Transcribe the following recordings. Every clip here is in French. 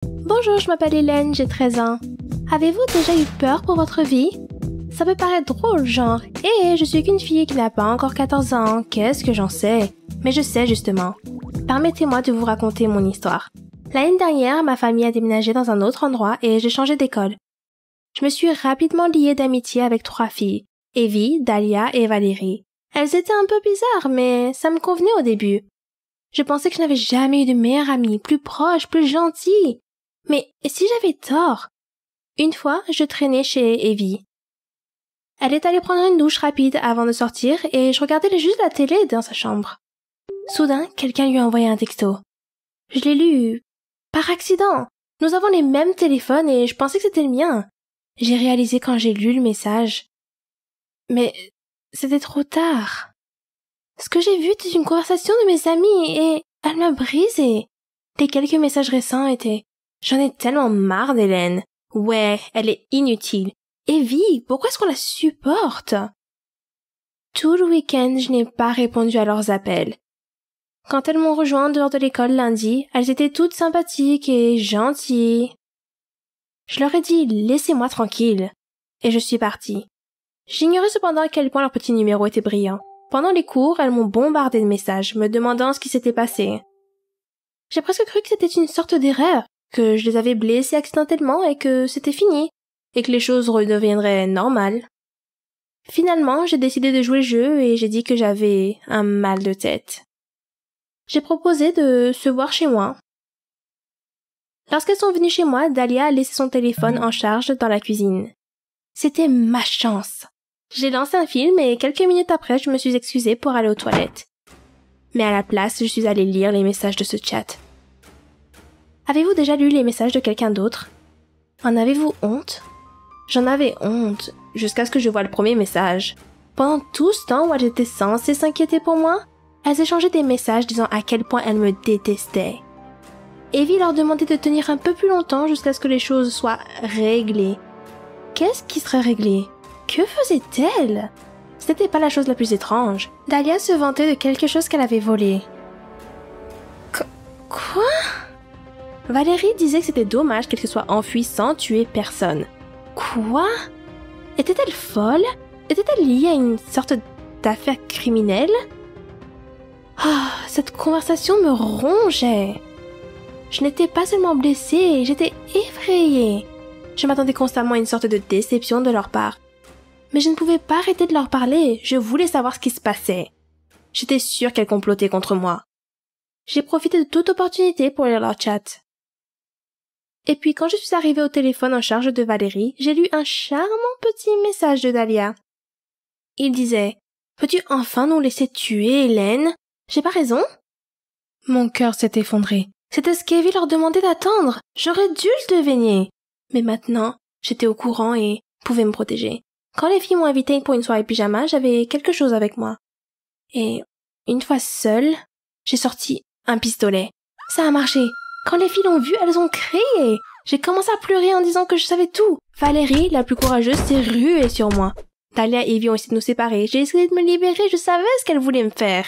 Bonjour, je m'appelle Hélène, j'ai 13 ans. Avez-vous déjà eu peur pour votre vie? Ça peut paraître drôle, genre, je suis qu'une fille qui n'a pas encore 14 ans, qu'est-ce que j'en sais? Mais je sais justement. Permettez-moi de vous raconter mon histoire. L'année dernière, ma famille a déménagé dans un autre endroit et j'ai changé d'école. Je me suis rapidement liée d'amitié avec 3 filles, Evie, Dahlia et Valérie. Elles étaient un peu bizarres, mais ça me convenait au début. Je pensais que je n'avais jamais eu de meilleure amie, plus proche, plus gentille. Mais si j'avais tort? Une fois, je traînais chez Evie. Elle est allée prendre une douche rapide avant de sortir et je regardais juste la télé dans sa chambre. Soudain, quelqu'un lui a envoyé un texto. Je l'ai lu par accident. Nous avons les mêmes téléphones et je pensais que c'était le mien. J'ai réalisé quand j'ai lu le message. Mais c'était trop tard. Ce que j'ai vu était une conversation de mes amis et elle m'a brisée. Les quelques messages récents étaient « J'en ai tellement marre d'Hélène. Ouais, elle est inutile. Evie, pourquoi est-ce qu'on la supporte ?» Tout le week-end, je n'ai pas répondu à leurs appels. Quand elles m'ont rejoint en dehors de l'école lundi, elles étaient toutes sympathiques et gentilles. Je leur ai dit « Laissez-moi tranquille » et je suis partie. J'ignorais cependant à quel point leur petit numéro était brillant. Pendant les cours, elles m'ont bombardé de messages, me demandant ce qui s'était passé. J'ai presque cru que c'était une sorte d'erreur, que je les avais blessées accidentellement et que c'était fini, et que les choses redeviendraient normales. Finalement, j'ai décidé de jouer le jeu et j'ai dit que j'avais un mal de tête. J'ai proposé de se voir chez moi. Lorsqu'elles sont venues chez moi, Dahlia a laissé son téléphone en charge dans la cuisine. C'était ma chance. J'ai lancé un film et quelques minutes après, je me suis excusée pour aller aux toilettes. Mais à la place, je suis allée lire les messages de ce chat. Avez-vous déjà lu les messages de quelqu'un d'autre? En avez-vous honte? J'en avais honte, jusqu'à ce que je voie le premier message. Pendant tout ce temps où elles étaient censées s'inquiéter pour moi, elles échangeaient des messages disant à quel point elles me détestaient. Evie leur demandait de tenir un peu plus longtemps jusqu'à ce que les choses soient réglées. Qu'est-ce qui serait réglé? Que faisait-elle? Ce n'était pas la chose la plus étrange. Dahlia se vantait de quelque chose qu'elle avait volé. Quoi? Valérie disait que c'était dommage qu'elle se soit enfuie sans tuer personne. Quoi? Était-elle folle? Était-elle liée à une sorte d'affaire criminelle? Cette conversation me rongeait. Je n'étais pas seulement blessée, j'étais effrayée. Je m'attendais constamment à une sorte de déception de leur part. Mais je ne pouvais pas arrêter de leur parler, je voulais savoir ce qui se passait. J'étais sûre qu'elles complotaient contre moi. J'ai profité de toute opportunité pour lire leur chat. Et puis quand je suis arrivée au téléphone en charge de Valérie, j'ai lu un charmant petit message de Dahlia. Il disait « Peux-tu enfin nous laisser tuer Hélène? J'ai pas raison ?» Mon cœur s'est effondré. C'était ce qu'Evie leur demandait d'attendre. J'aurais dû le deviner. Mais maintenant, j'étais au courant et pouvais me protéger. Quand les filles m'ont invitée pour une soirée pyjama, j'avais quelque chose avec moi. Et une fois seule, j'ai sorti un pistolet. Ça a marché. Quand les filles l'ont vu, elles ont crié. J'ai commencé à pleurer en disant que je savais tout. Valérie, la plus courageuse, s'est ruée sur moi. Dahlia et Evie ont essayé de nous séparer. J'ai essayé de me libérer, je savais ce qu'elles voulaient me faire.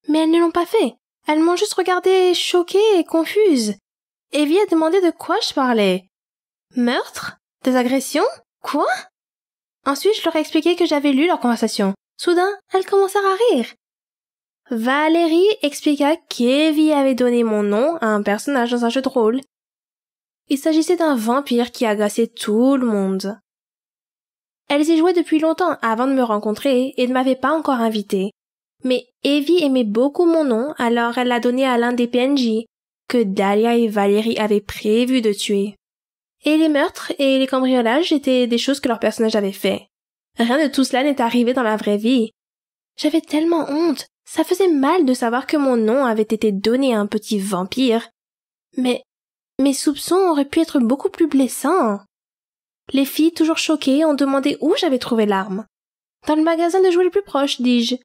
Mais elles ne l'ont pas fait. Elles m'ont juste regardée choquée et confuse. Evie a demandé de quoi je parlais. Meurtre? Des agressions? Quoi? Ensuite, je leur ai expliqué que j'avais lu leur conversation. Soudain, elles commencèrent à rire. Valérie expliqua qu'Evie avait donné mon nom à un personnage dans un jeu de rôle. Il s'agissait d'un vampire qui agaçait tout le monde. Elles y jouaient depuis longtemps avant de me rencontrer et ne m'avaient pas encore invitée. Mais Evie aimait beaucoup mon nom, alors elle l'a donné à l'un des PNJ, que Dahlia et Valérie avaient prévu de tuer. Et les meurtres et les cambriolages étaient des choses que leurs personnages avaient fait. Rien de tout cela n'est arrivé dans la vraie vie. J'avais tellement honte, ça faisait mal de savoir que mon nom avait été donné à un petit vampire. Mais mes soupçons auraient pu être beaucoup plus blessants. Les filles, toujours choquées, ont demandé où j'avais trouvé l'arme. Dans le magasin de jouets le plus proche, dis-je.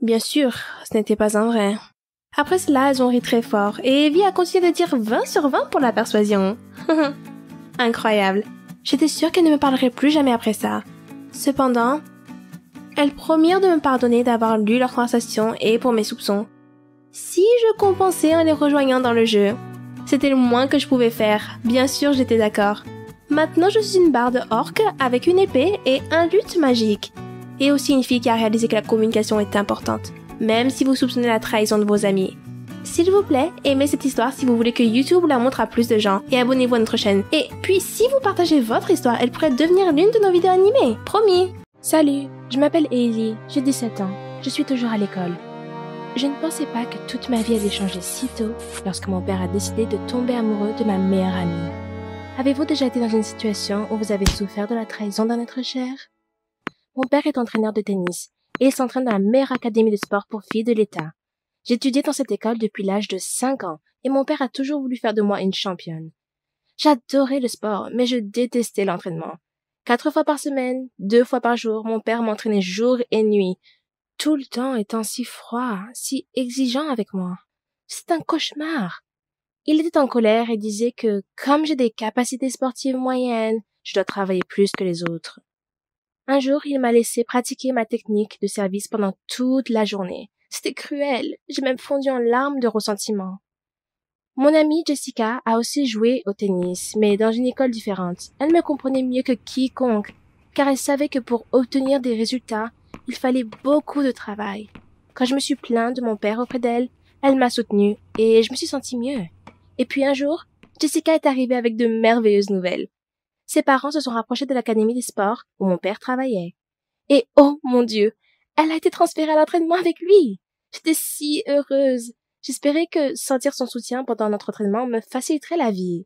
Bien sûr, ce n'était pas un vrai. Après cela, elles ont ri très fort, et Evie a continué de dire 20 sur 20 pour la persuasion. Incroyable. J'étais sûre qu'elle ne me parlerait plus jamais après ça. Cependant, elles promirent de me pardonner d'avoir lu leur conversation et pour mes soupçons. Si je compensais en les rejoignant dans le jeu. C'était le moins que je pouvais faire. Bien sûr, j'étais d'accord. Maintenant, je suis une barde orque avec une épée et un luth magique. Et aussi une fille qui a réalisé que la communication est importante, même si vous soupçonnez la trahison de vos amis. S'il vous plaît, aimez cette histoire si vous voulez que YouTube la montre à plus de gens et abonnez-vous à notre chaîne. Et puis, si vous partagez votre histoire, elle pourrait devenir l'une de nos vidéos animées. Promis! Salut, je m'appelle Hailey, j'ai 17 ans, je suis toujours à l'école. Je ne pensais pas que toute ma vie allait changer si tôt lorsque mon père a décidé de tomber amoureux de ma meilleure amie. Avez-vous déjà été dans une situation où vous avez souffert de la trahison d'un être cher? Mon père est entraîneur de tennis et il s'entraîne dans la meilleure académie de sport pour filles de l'État. J'étudiais dans cette école depuis l'âge de 5 ans et mon père a toujours voulu faire de moi une championne. J'adorais le sport, mais je détestais l'entraînement. 4 fois par semaine, 2 fois par jour, mon père m'entraînait jour et nuit, tout le temps étant si froid, si exigeant avec moi. C'est un cauchemar. Il était en colère et disait que, comme j'ai des capacités sportives moyennes, je dois travailler plus que les autres. Un jour, il m'a laissé pratiquer ma technique de service pendant toute la journée. C'était cruel. J'ai même fondu en larmes de ressentiment. Mon amie Jessica a aussi joué au tennis, mais dans une école différente. Elle me comprenait mieux que quiconque, car elle savait que pour obtenir des résultats, il fallait beaucoup de travail. Quand je me suis plaint de mon père auprès d'elle, elle m'a soutenue et je me suis sentie mieux. Et puis un jour, Jessica est arrivée avec de merveilleuses nouvelles. Ses parents se sont rapprochés de l'académie des sports où mon père travaillait. Et oh mon Dieu, elle a été transférée à l'entraînement avec lui. J'étais si heureuse. J'espérais que sentir son soutien pendant notre entraînement me faciliterait la vie.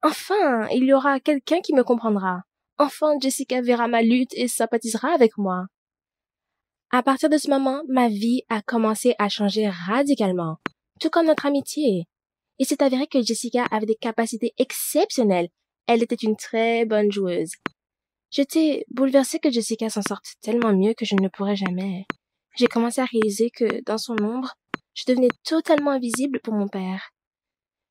Enfin, il y aura quelqu'un qui me comprendra. Enfin, Jessica verra ma lutte et sympathisera avec moi. À partir de ce moment, ma vie a commencé à changer radicalement, tout comme notre amitié. Il s'est avéré que Jessica avait des capacités exceptionnelles. Elle était une très bonne joueuse. J'étais bouleversée que Jessica s'en sorte tellement mieux que je ne le pourrais jamais. J'ai commencé à réaliser que, dans son ombre, je devenais totalement invisible pour mon père.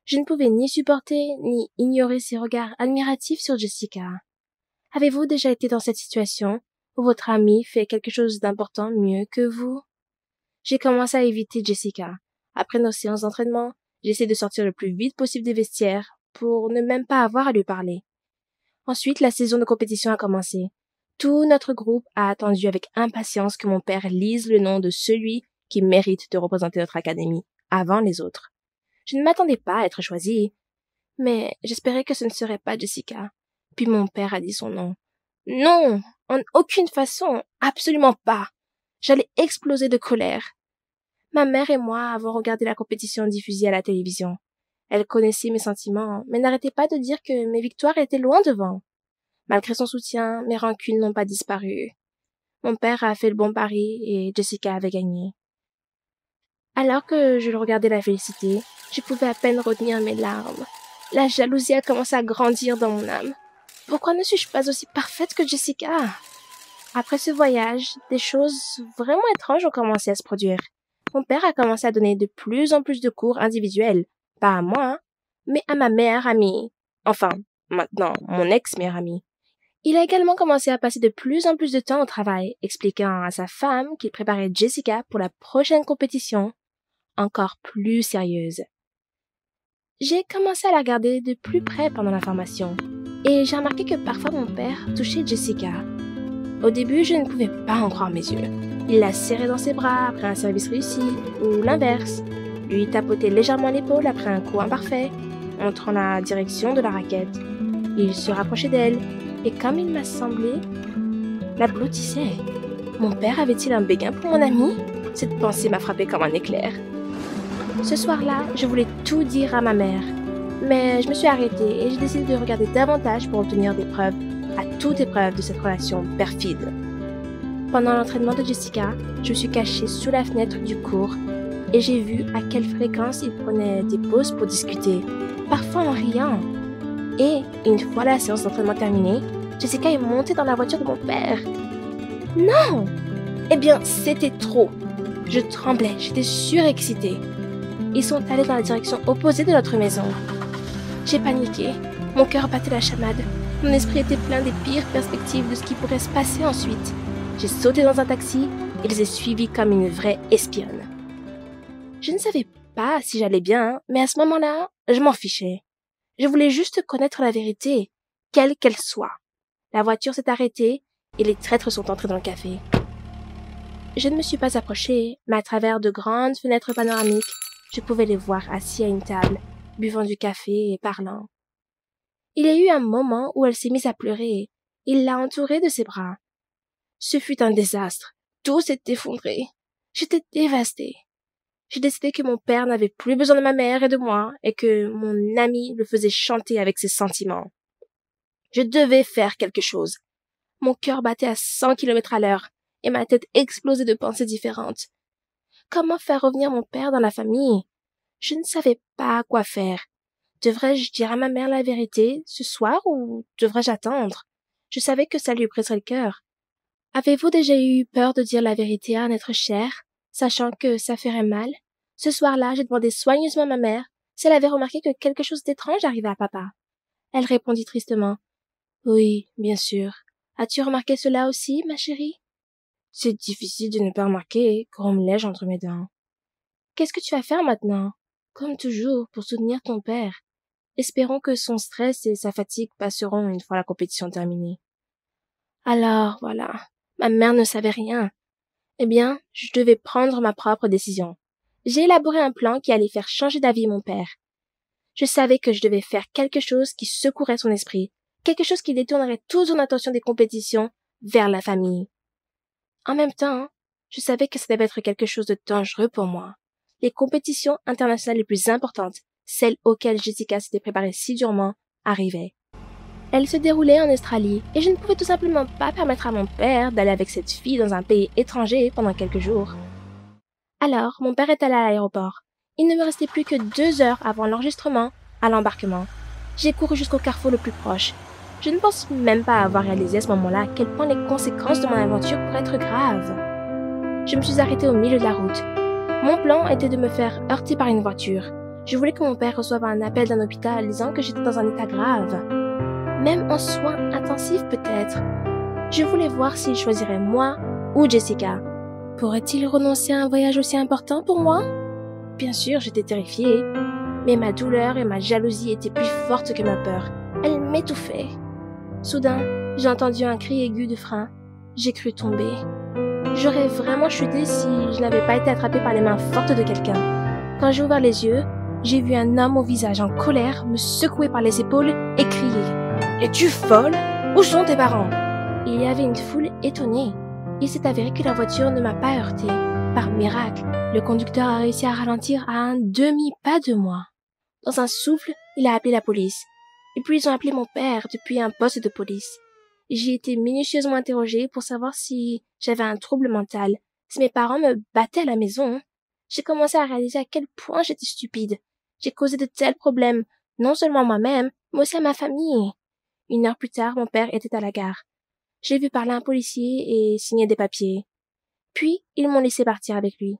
Je ne pouvais ni supporter ni ignorer ses regards admiratifs sur Jessica. Avez-vous déjà été dans cette situation où votre ami fait quelque chose d'important mieux que vous? J'ai commencé à éviter Jessica. Après nos séances d'entraînement, j'essaie de sortir le plus vite possible des vestiaires pour ne même pas avoir à lui parler. Ensuite, la saison de compétition a commencé. Tout notre groupe a attendu avec impatience que mon père lise le nom de celui qui mérite de représenter notre académie avant les autres. Je ne m'attendais pas à être choisie, mais j'espérais que ce ne serait pas Jessica. Puis mon père a dit son nom. Non, en aucune façon, absolument pas. J'allais exploser de colère. Ma mère et moi avons regardé la compétition diffusée à la télévision. Elle connaissait mes sentiments, mais n'arrêtait pas de dire que mes victoires étaient loin devant. Malgré son soutien, mes rancunes n'ont pas disparu. Mon père a fait le bon pari et Jessica avait gagné. Alors que je le regardais la féliciter, je pouvais à peine retenir mes larmes. La jalousie a commencé à grandir dans mon âme. Pourquoi ne suis-je pas aussi parfaite que Jessica? Après ce voyage, des choses vraiment étranges ont commencé à se produire. Mon père a commencé à donner de plus en plus de cours individuels. Pas à moi, mais à ma meilleure amie. Enfin, maintenant, mon ex-meilleure amie. Il a également commencé à passer de plus en plus de temps au travail, expliquant à sa femme qu'il préparait Jessica pour la prochaine compétition, encore plus sérieuse. J'ai commencé à la regarder de plus près pendant la formation, et j'ai remarqué que parfois mon père touchait Jessica. Au début, je ne pouvais pas en croire mes yeux. Il la serrait dans ses bras après un service réussi, ou l'inverse, lui tapotait légèrement l'épaule après un coup imparfait, montrant la direction de la raquette. Il se rapprochait d'elle, et comme il m'a semblé, l'applaudissait. Mon père avait-il un béguin pour mon ami? Cette pensée m'a frappé comme un éclair. Ce soir-là, je voulais tout dire à ma mère, mais je me suis arrêtée et j'ai décidé de regarder davantage pour obtenir des preuves, à toute épreuve de cette relation perfide. Pendant l'entraînement de Jessica, je me suis cachée sous la fenêtre du cours et j'ai vu à quelle fréquence il prenait des pauses pour discuter, parfois en riant. Et, une fois la séance d'entraînement terminée, Jessica est montée dans la voiture de mon père. Non! Eh bien, c'était trop. Je tremblais, j'étais surexcitée. Ils sont allés dans la direction opposée de notre maison. J'ai paniqué, mon cœur battait la chamade. Mon esprit était plein des pires perspectives de ce qui pourrait se passer ensuite. J'ai sauté dans un taxi et les ai suivis comme une vraie espionne. Je ne savais pas si j'allais bien, mais à ce moment-là, je m'en fichais. Je voulais juste connaître la vérité, quelle qu'elle soit. La voiture s'est arrêtée et les traîtres sont entrés dans le café. Je ne me suis pas approchée, mais à travers de grandes fenêtres panoramiques, je pouvais les voir assis à une table, buvant du café et parlant. Il y a eu un moment où elle s'est mise à pleurer. Il l'a entourée de ses bras. Ce fut un désastre. Tout s'est effondré. J'étais dévastée. J'ai décidé que mon père n'avait plus besoin de ma mère et de moi, et que mon ami le faisait chanter avec ses sentiments. Je devais faire quelque chose. Mon cœur battait à 100 km à l'heure, et ma tête explosait de pensées différentes. Comment faire revenir mon père dans la famille? Je ne savais pas quoi faire. Devrais-je dire à ma mère la vérité ce soir ou devrais-je attendre? Je savais que ça lui briserait le cœur. Avez-vous déjà eu peur de dire la vérité à un être cher, sachant que ça ferait mal? Ce soir-là, j'ai demandé soigneusement à ma mère si elle avait remarqué que quelque chose d'étrange arrivait à papa. Elle répondit tristement. Oui, bien sûr. As-tu remarqué cela aussi, ma chérie? C'est difficile de ne pas remarquer, grommelai-je entre mes dents. Qu'est-ce que tu vas faire maintenant? Comme toujours, pour soutenir ton père. Espérons que son stress et sa fatigue passeront une fois la compétition terminée. Alors, voilà. Ma mère ne savait rien. Eh bien, je devais prendre ma propre décision. J'ai élaboré un plan qui allait faire changer d'avis mon père. Je savais que je devais faire quelque chose qui secouerait son esprit, quelque chose qui détournerait toute son attention des compétitions vers la famille. En même temps, je savais que ça devait être quelque chose de dangereux pour moi. Les compétitions internationales les plus importantes, celles auxquelles Jessica s'était préparée si durement, arrivaient. Elles se déroulaient en Australie, et je ne pouvais tout simplement pas permettre à mon père d'aller avec cette fille dans un pays étranger pendant quelques jours. Alors, mon père est allé à l'aéroport. Il ne me restait plus que 2 heures avant l'enregistrement à l'embarquement. J'ai couru jusqu'au carrefour le plus proche. Je ne pense même pas avoir réalisé à ce moment-là à quel point les conséquences de mon aventure pourraient être graves. Je me suis arrêtée au milieu de la route. Mon plan était de me faire heurter par une voiture. Je voulais que mon père reçoive un appel d'un hôpital disant que j'étais dans un état grave. Même en soins intensifs peut-être. Je voulais voir s'il choisirait moi ou Jessica. Pourrait-il renoncer à un voyage aussi important pour moi? Bien sûr, j'étais terrifiée, mais ma douleur et ma jalousie étaient plus fortes que ma peur. Elles m'étouffaient. Soudain, j'ai entendu un cri aigu de frein. J'ai cru tomber. J'aurais vraiment chuté si je n'avais pas été attrapée par les mains fortes de quelqu'un. Quand j'ai ouvert les yeux, j'ai vu un homme au visage en colère me secouer par les épaules et crier. « Es-tu folle? Où sont tes parents ?» Il y avait une foule étonnée. Il s'est avéré que la voiture ne m'a pas heurtée. Par miracle, le conducteur a réussi à ralentir à un demi-pas de moi. Dans un souffle, il a appelé la police. Et puis ils ont appelé mon père depuis un poste de police. J'ai été minutieusement interrogée pour savoir si j'avais un trouble mental, si mes parents me battaient à la maison. J'ai commencé à réaliser à quel point j'étais stupide. J'ai causé de tels problèmes, non seulement à moi-même, mais aussi à ma famille. 1 heure plus tard, mon père était à la gare. J'ai vu parler un policier et signer des papiers. Puis, ils m'ont laissé partir avec lui.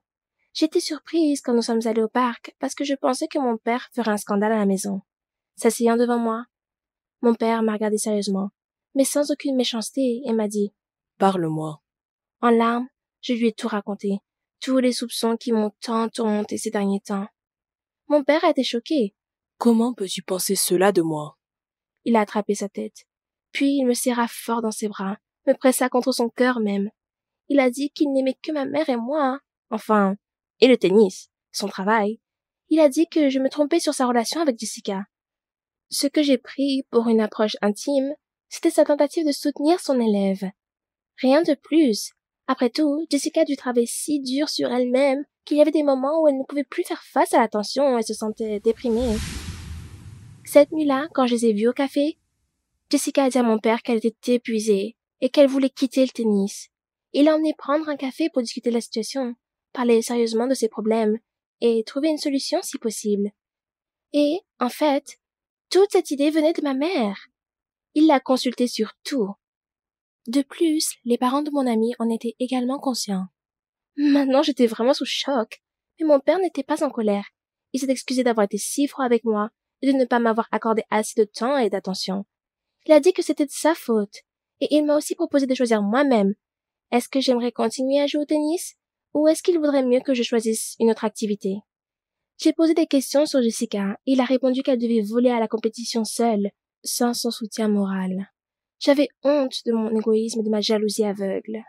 J'étais surprise quand nous sommes allés au parc parce que je pensais que mon père ferait un scandale à la maison. S'asseyant devant moi, mon père m'a regardé sérieusement, mais sans aucune méchanceté, et m'a dit « Parle-moi ». En larmes, je lui ai tout raconté, tous les soupçons qui m'ont tant tourmenté ces derniers temps. Mon père a été choqué. « Comment peux-tu penser cela de moi ?» Il a attrapé sa tête. Puis il me serra fort dans ses bras, me pressa contre son cœur même. Il a dit qu'il n'aimait que ma mère et moi. Enfin, et le tennis, son travail. Il a dit que je me trompais sur sa relation avec Jessica. Ce que j'ai pris pour une approche intime, c'était sa tentative de soutenir son élève. Rien de plus. Après tout, Jessica a dû travailler si dur sur elle-même qu'il y avait des moments où elle ne pouvait plus faire face à la tension et se sentait déprimée. Cette nuit-là, quand je les ai vus au café, Jessica a dit à mon père qu'elle était épuisée et qu'elle voulait quitter le tennis. Il l'a emmenée prendre un café pour discuter de la situation, parler sérieusement de ses problèmes et trouver une solution si possible. Et, en fait, toute cette idée venait de ma mère. Il l'a consultée sur tout. De plus, les parents de mon ami en étaient également conscients. Maintenant, j'étais vraiment sous choc, mais mon père n'était pas en colère. Il s'est excusé d'avoir été si froid avec moi et de ne pas m'avoir accordé assez de temps et d'attention. Il a dit que c'était de sa faute, et il m'a aussi proposé de choisir moi-même. Est-ce que j'aimerais continuer à jouer au tennis, ou est-ce qu'il vaudrait mieux que je choisisse une autre activité? J'ai posé des questions sur Jessica et il a répondu qu'elle devait voler à la compétition seule, sans son soutien moral. J'avais honte de mon égoïsme et de ma jalousie aveugle.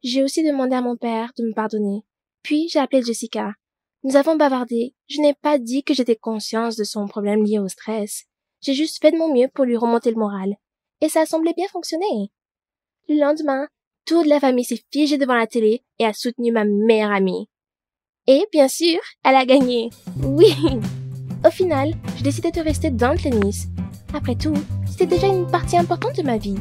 J'ai aussi demandé à mon père de me pardonner. Puis j'ai appelé Jessica. Nous avons bavardé. Je n'ai pas dit que j'étais consciente de son problème lié au stress. J'ai juste fait de mon mieux pour lui remonter le moral. Et ça a semblé bien fonctionner. Le lendemain, toute la famille s'est figée devant la télé et a soutenu ma meilleure amie. Et, bien sûr, elle a gagné. Oui! Au final, j'ai décidé de rester dans le tennis. Après tout, c'était déjà une partie importante de ma vie.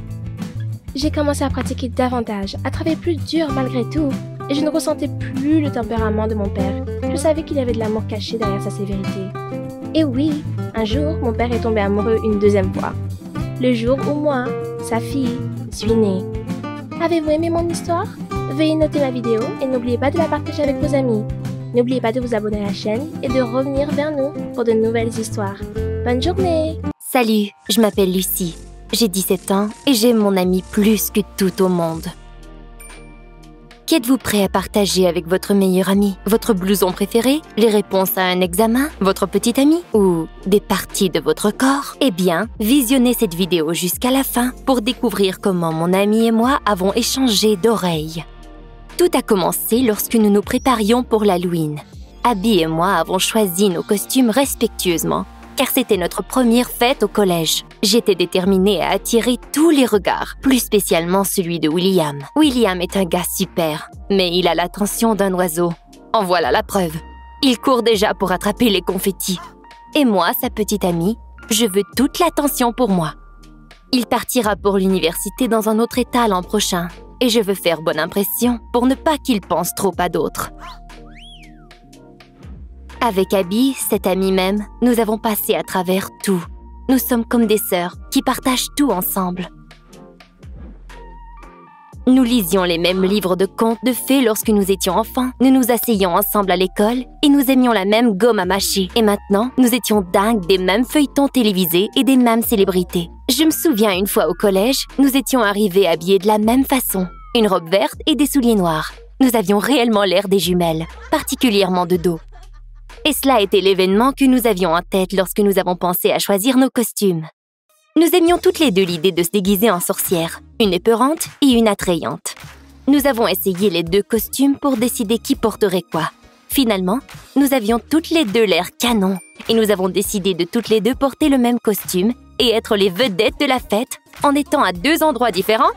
J'ai commencé à pratiquer davantage, à travailler plus dur malgré tout, et je ne ressentais plus le tempérament de mon père. Je savais qu'il y avait de l'amour caché derrière sa sévérité. Et oui, un jour, mon père est tombé amoureux une deuxième fois. Le jour où moi, sa fille, suis née. Avez-vous aimé mon histoire? Veuillez noter ma vidéo et n'oubliez pas de la partager avec vos amis. N'oubliez pas de vous abonner à la chaîne et de revenir vers nous pour de nouvelles histoires. Bonne journée! Salut, je m'appelle Lucie. J'ai 17 ans et j'aime mon ami plus que tout au monde. Qu'êtes-vous prêt à partager avec votre meilleur ami? Votre blouson préféré? Les réponses à un examen? Votre petit ami? Ou des parties de votre corps? Eh bien, visionnez cette vidéo jusqu'à la fin pour découvrir comment mon ami et moi avons échangé d'oreilles. Tout a commencé lorsque nous nous préparions pour l'Halloween. Abby et moi avons choisi nos costumes respectueusement, car c'était notre première fête au collège. J'étais déterminée à attirer tous les regards, plus spécialement celui de William. William est un gars super, mais il a l'attention d'un oiseau. En voilà la preuve. Il court déjà pour attraper les confettis. Et moi, sa petite amie, je veux toute l'attention pour moi. Il partira pour l'université dans un autre état l'an prochain, et je veux faire bonne impression pour ne pas qu'il pense trop à d'autres. Avec Abby, cette amie même, nous avons passé à travers tout. Nous sommes comme des sœurs qui partagent tout ensemble. Nous lisions les mêmes livres de contes de fées lorsque nous étions enfants. Nous nous asseyions ensemble à l'école et nous aimions la même gomme à mâcher. Et maintenant, nous étions dingues des mêmes feuilletons télévisés et des mêmes célébrités. Je me souviens une fois au collège, nous étions arrivés habillés de la même façon. Une robe verte et des souliers noirs. Nous avions réellement l'air des jumelles, particulièrement de dos. Et cela était l'événement que nous avions en tête lorsque nous avons pensé à choisir nos costumes. Nous aimions toutes les deux l'idée de se déguiser en sorcière, une épeurante et une attrayante. Nous avons essayé les deux costumes pour décider qui porterait quoi. Finalement, nous avions toutes les deux l'air canon et nous avons décidé de toutes les deux porter le même costume et être les vedettes de la fête en étant à deux endroits différents.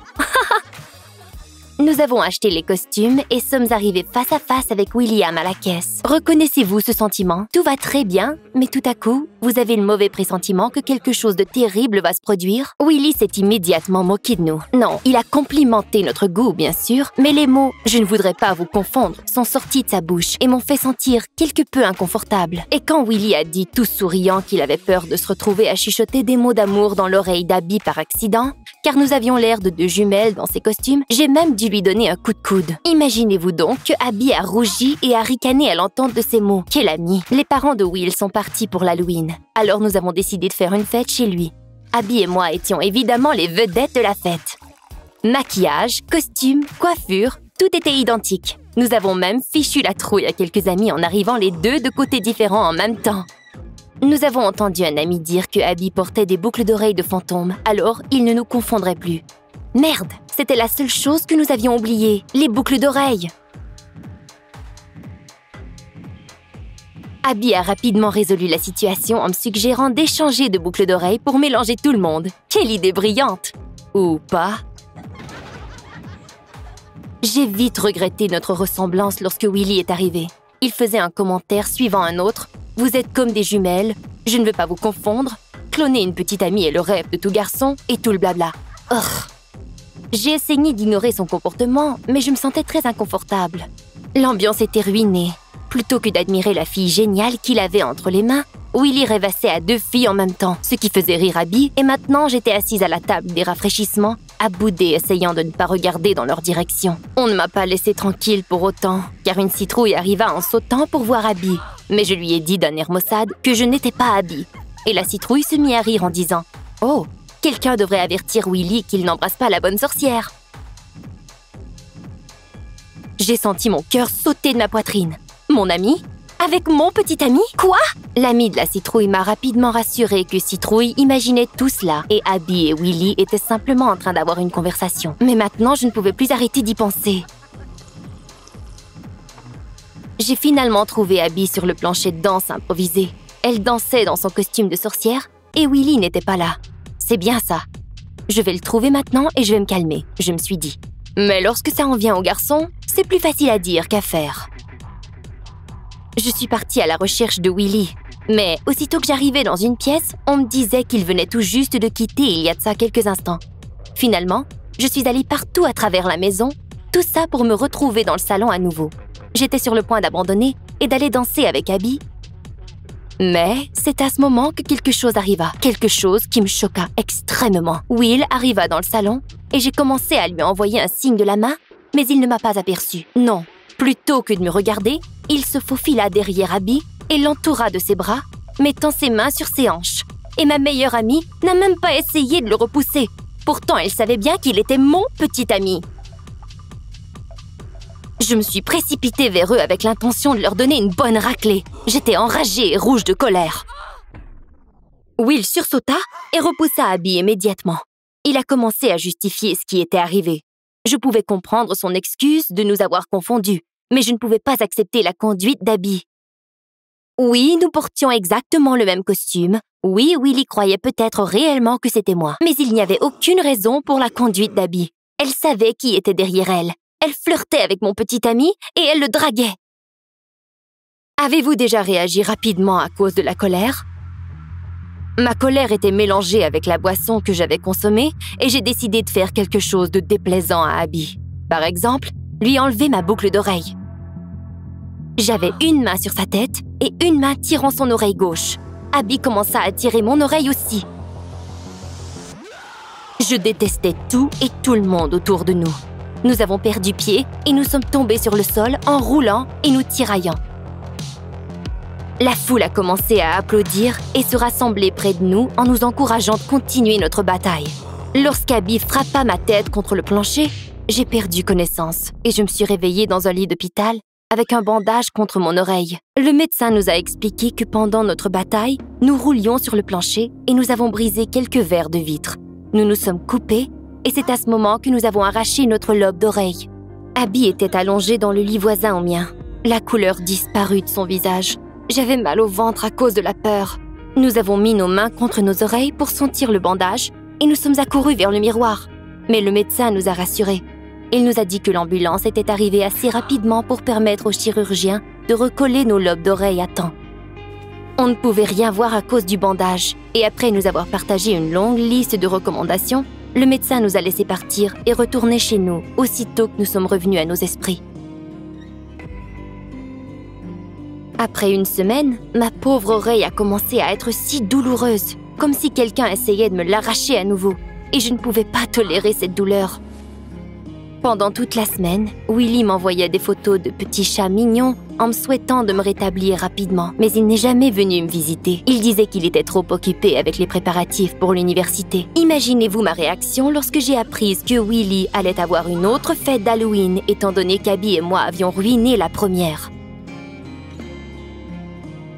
Nous avons acheté les costumes et sommes arrivés face à face avec William à la caisse. Reconnaissez-vous ce sentiment? Tout va très bien, mais tout à coup, vous avez le mauvais pressentiment que quelque chose de terrible va se produire. Willy s'est immédiatement moqué de nous. Non, il a complimenté notre goût, bien sûr, mais les mots « je ne voudrais pas vous confondre » sont sortis de sa bouche et m'ont fait sentir quelque peu inconfortable. Et quand Willy a dit tout souriant qu'il avait peur de se retrouver à chuchoter des mots d'amour dans l'oreille d'Abby par accident, car nous avions l'air de deux jumelles dans ces costumes, j'ai même dû lui donner un coup de coude. Imaginez-vous donc que Abby a rougi et a ricané à l'entente de ces mots. Quel ami! Les parents de Will sont partis pour l'Halloween. Alors nous avons décidé de faire une fête chez lui. Abby et moi étions évidemment les vedettes de la fête. Maquillage, costume, coiffure, tout était identique. Nous avons même fichu la trouille à quelques amis en arrivant les deux de côtés différents en même temps. Nous avons entendu un ami dire que Abby portait des boucles d'oreilles de fantôme, alors il ne nous confondrait plus. Merde, c'était la seule chose que nous avions oubliée, les boucles d'oreilles. Abby a rapidement résolu la situation en me suggérant d'échanger de boucles d'oreilles pour mélanger tout le monde. Quelle idée brillante! Ou pas? J'ai vite regretté notre ressemblance lorsque Willy est arrivé. Il faisait un commentaire suivant un autre. « Vous êtes comme des jumelles, je ne veux pas vous confondre, cloner une petite amie est le rêve de tout garçon et tout le blabla. » J'ai essayé d'ignorer son comportement, mais je me sentais très inconfortable. L'ambiance était ruinée. Plutôt que d'admirer la fille géniale qu'il avait entre les mains, Willy rêvassait à deux filles en même temps, ce qui faisait rire Abby, et maintenant j'étais assise à la table des rafraîchissements, à bouder essayant de ne pas regarder dans leur direction. On ne m'a pas laissé tranquille pour autant, car une citrouille arriva en sautant pour voir Abby. Mais je lui ai dit d'un air maussade que je n'étais pas Abby. Et la citrouille se mit à rire en disant « Oh, quelqu'un devrait avertir Willy qu'il n'embrasse pas la bonne sorcière. » J'ai senti mon cœur sauter de ma poitrine. Mon ami? Avec mon petit ami? Quoi? L'ami de la citrouille m'a rapidement rassuré que Citrouille imaginait tout cela et Abby et Willy étaient simplement en train d'avoir une conversation. Mais maintenant, je ne pouvais plus arrêter d'y penser. J'ai finalement trouvé Abby sur le plancher de danse improvisé. Elle dansait dans son costume de sorcière et Willy n'était pas là. C'est bien ça. Je vais le trouver maintenant et je vais me calmer, je me suis dit. Mais lorsque ça en vient aux garçons, c'est plus facile à dire qu'à faire. Je suis partie à la recherche de Willy. Mais aussitôt que j'arrivais dans une pièce, on me disait qu'il venait tout juste de quitter il y a de ça quelques instants. Finalement, je suis allée partout à travers la maison, tout ça pour me retrouver dans le salon à nouveau. J'étais sur le point d'abandonner et d'aller danser avec Abby. Mais c'est à ce moment que quelque chose arriva. Quelque chose qui me choqua extrêmement. Will arriva dans le salon et j'ai commencé à lui envoyer un signe de la main, mais il ne m'a pas aperçu. Non, plutôt que de me regarder, il se faufila derrière Abby et l'entoura de ses bras, mettant ses mains sur ses hanches. Et ma meilleure amie n'a même pas essayé de le repousser. Pourtant, elle savait bien qu'il était mon petit ami. Je me suis précipitée vers eux avec l'intention de leur donner une bonne raclée. J'étais enragée et rouge de colère. Will sursauta et repoussa Abby immédiatement. Il a commencé à justifier ce qui était arrivé. Je pouvais comprendre son excuse de nous avoir confondus, mais je ne pouvais pas accepter la conduite d'Abby. Oui, nous portions exactement le même costume. Oui, Willy croyait peut-être réellement que c'était moi. Mais il n'y avait aucune raison pour la conduite d'Abby. Elle savait qui était derrière elle. Elle flirtait avec mon petit ami et elle le draguait. Avez-vous déjà réagi rapidement à cause de la colère? Ma colère était mélangée avec la boisson que j'avais consommée et j'ai décidé de faire quelque chose de déplaisant à Abby. Par exemple, lui enlever ma boucle d'oreille. J'avais une main sur sa tête et une main tirant son oreille gauche. Abby commença à tirer mon oreille aussi. Je détestais tout et tout le monde autour de nous. Nous avons perdu pied et nous sommes tombés sur le sol en roulant et nous tiraillant. La foule a commencé à applaudir et se rassembler près de nous en nous encourageant de continuer notre bataille. Lorsqu'Abby frappa ma tête contre le plancher, j'ai perdu connaissance et je me suis réveillée dans un lit d'hôpital avec un bandage contre mon oreille. Le médecin nous a expliqué que pendant notre bataille, nous roulions sur le plancher et nous avons brisé quelques verres de vitre. Nous nous sommes coupés et c'est à ce moment que nous avons arraché notre lobe d'oreille. Abby était allongée dans le lit voisin au mien. La couleur disparut de son visage. J'avais mal au ventre à cause de la peur. Nous avons mis nos mains contre nos oreilles pour sentir le bandage et nous sommes accourus vers le miroir. Mais le médecin nous a rassurés. Il nous a dit que l'ambulance était arrivée assez rapidement pour permettre aux chirurgiens de recoller nos lobes d'oreilles à temps. On ne pouvait rien voir à cause du bandage et après nous avoir partagé une longue liste de recommandations, le médecin nous a laissé partir et retourner chez nous aussitôt que nous sommes revenus à nos esprits. Après une semaine, ma pauvre oreille a commencé à être si douloureuse, comme si quelqu'un essayait de me l'arracher à nouveau, et je ne pouvais pas tolérer cette douleur. Pendant toute la semaine, Willy m'envoyait des photos de petits chats mignons en me souhaitant de me rétablir rapidement, mais il n'est jamais venu me visiter. Il disait qu'il était trop occupé avec les préparatifs pour l'université. Imaginez-vous ma réaction lorsque j'ai appris que Willy allait avoir une autre fête d'Halloween, étant donné qu'Abby et moi avions ruiné la première.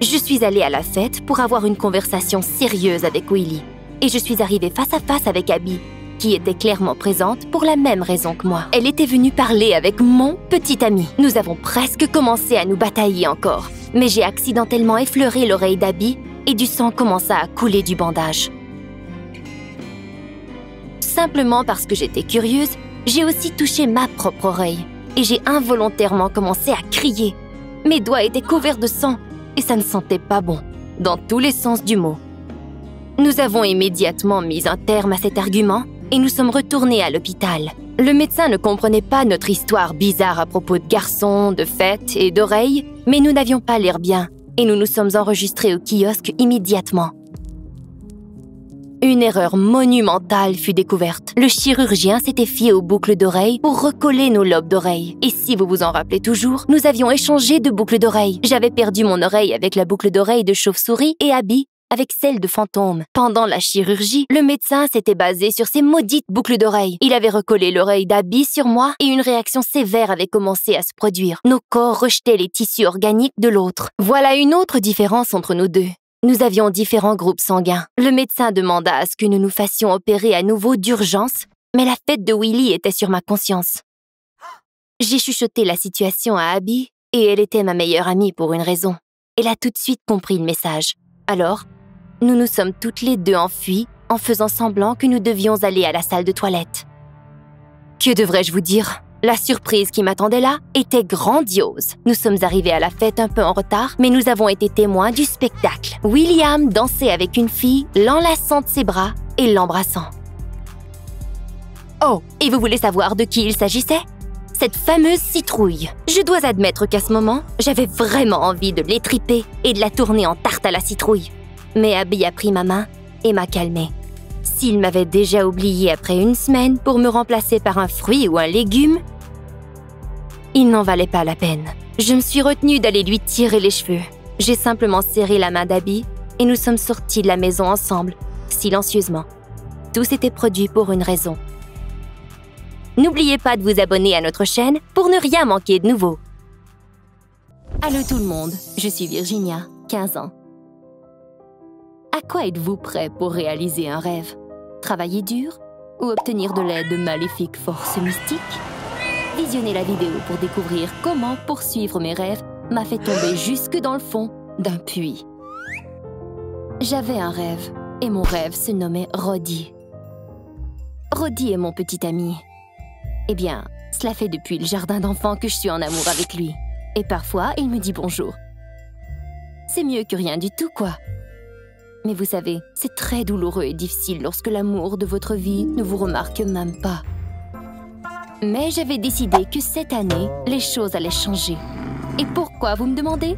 Je suis allée à la fête pour avoir une conversation sérieuse avec Willy. Et je suis arrivée face à face avec Abby, qui était clairement présente pour la même raison que moi. Elle était venue parler avec mon petit ami. Nous avons presque commencé à nous batailler encore. Mais j'ai accidentellement effleuré l'oreille d'Abby et du sang commença à couler du bandage. Simplement parce que j'étais curieuse, j'ai aussi touché ma propre oreille. Et j'ai involontairement commencé à crier. Mes doigts étaient couverts de sang. Et ça ne sentait pas bon, dans tous les sens du mot. Nous avons immédiatement mis un terme à cet argument et nous sommes retournés à l'hôpital. Le médecin ne comprenait pas notre histoire bizarre à propos de garçons, de fêtes et d'oreilles, mais nous n'avions pas l'air bien et nous nous sommes enregistrés au kiosque immédiatement. Une erreur monumentale fut découverte. Le chirurgien s'était fié aux boucles d'oreilles pour recoller nos lobes d'oreilles. Et si vous vous en rappelez toujours, nous avions échangé de boucles d'oreilles. J'avais perdu mon oreille avec la boucle d'oreille de chauve-souris et Abby avec celle de fantôme. Pendant la chirurgie, le médecin s'était basé sur ces maudites boucles d'oreilles. Il avait recollé l'oreille d'Abby sur moi et une réaction sévère avait commencé à se produire. Nos corps rejetaient les tissus organiques de l'autre. Voilà une autre différence entre nous deux. Nous avions différents groupes sanguins. Le médecin demanda à ce que nous nous fassions opérer à nouveau d'urgence, mais la fête de Willy était sur ma conscience. J'ai chuchoté la situation à Abby et elle était ma meilleure amie pour une raison. Elle a tout de suite compris le message. Alors, nous nous sommes toutes les deux enfuies en faisant semblant que nous devions aller à la salle de toilette. Que devrais-je vous dire? La surprise qui m'attendait là était grandiose. Nous sommes arrivés à la fête un peu en retard, mais nous avons été témoins du spectacle. William dansait avec une fille, l'enlaçant de ses bras et l'embrassant. Oh, et vous voulez savoir de qui il s'agissait? Cette fameuse citrouille. Je dois admettre qu'à ce moment, j'avais vraiment envie de l'étriper et de la tourner en tarte à la citrouille. Mais Abby a pris ma main et m'a calmée. S'il m'avait déjà oublié après une semaine pour me remplacer par un fruit ou un légume, il n'en valait pas la peine. Je me suis retenue d'aller lui tirer les cheveux. J'ai simplement serré la main d'Abby et nous sommes sortis de la maison ensemble, silencieusement. Tout s'était produit pour une raison. N'oubliez pas de vous abonner à notre chaîne pour ne rien manquer de nouveau. Allô tout le monde, je suis Virginia, 15 ans. À quoi êtes-vous prêt pour réaliser un rêve? Travailler dur ou obtenir de l'aide de maléfiques forces mystiques? Visionnez la vidéo pour découvrir comment poursuivre mes rêves m'a fait tomber jusque dans le fond d'un puits. J'avais un rêve et mon rêve se nommait Roddy. Roddy est mon petit ami. Eh bien, cela fait depuis le jardin d'enfants que je suis en amour avec lui. Et parfois, il me dit bonjour. C'est mieux que rien du tout, quoi. Mais vous savez, c'est très douloureux et difficile lorsque l'amour de votre vie ne vous remarque même pas. Mais j'avais décidé que cette année, les choses allaient changer. Et pourquoi, vous me demandez?